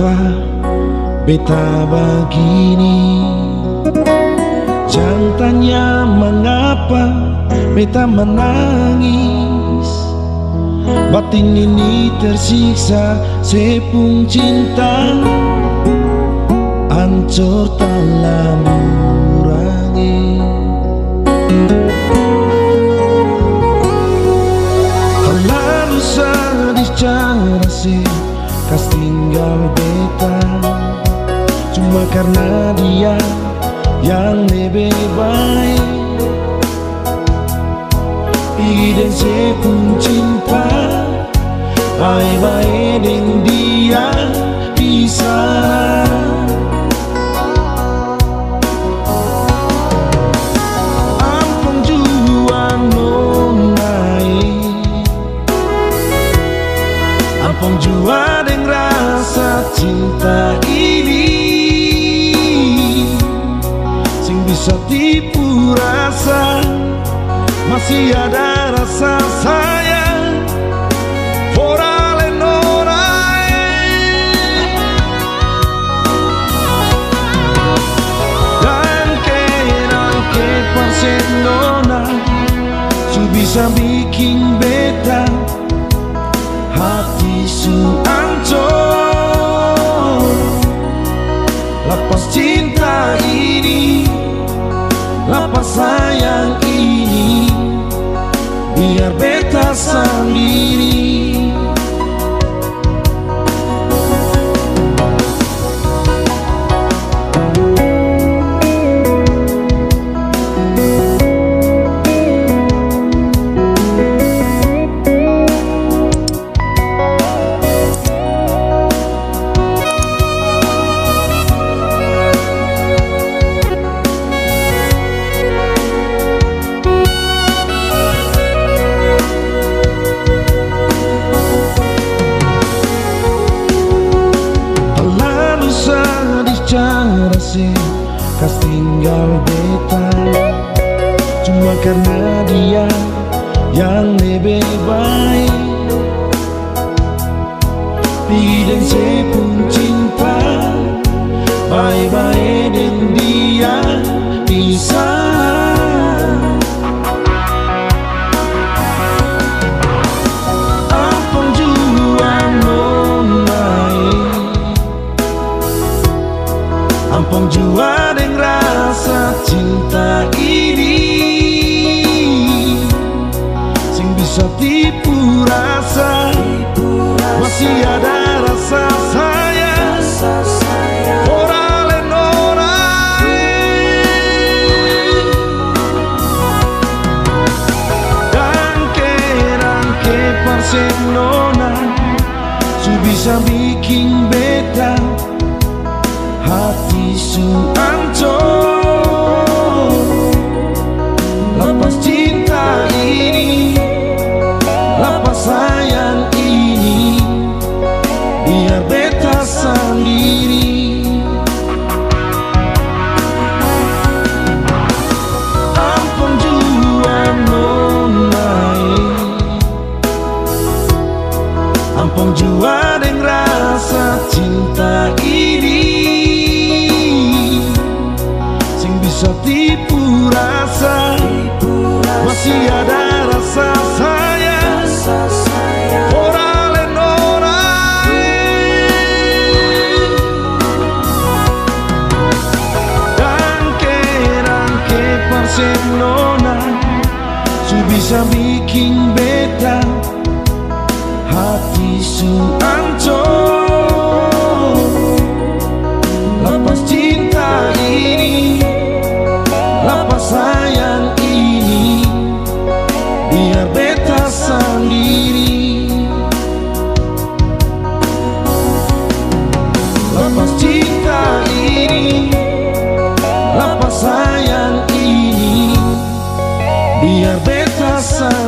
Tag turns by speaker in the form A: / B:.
A: Mengapa beta begini? Jangan tanya mengapa beta menangis. Batin ini tersiksa sepung cinta, hancur tak mengurangi. Terlalu sedih cara sih kas tinggal beta, cuma karena dia yang lebih baik. Pergi dan sepung cinta, baik-baik dan dia bisa. Ampun jua nonai, ampun jua dengan rasa cinta ini, sing bisa tipu rasa. Masih ada rasa sayang for all and all dan ke pasien nona su bisa bikin beta hati su hancur. Lepas cinta ini, lepas sayang ini, biar beta sendiri. Cara sih kas tinggal beta, cuma karena dia yang lebih baik. Pergi dan sepung cinta, baik-baik dan dia bisa. Ampun jua nonai, ampun jua dengan rasa cinta ini, sing bisa tipu rasa. Masih ada rasa sayang for all and all dan ke pasien nona su bisa bikin beta hati su hancur. Lepas cinta ini, lepas sayang ini, biar beta sendiri. Ampun jua nonai, ampun jua dengan rasa cinta ini, sing bisa tipu rasa. Masih ada rasa sayang for all and all dan ke pasien nona su bisa bikin beta hati su hancur. Lepas cinta ini, lepas sayang ini, biar beta sendiri. Lepas cinta ini, lepas sayang ini, biar beta sendiri.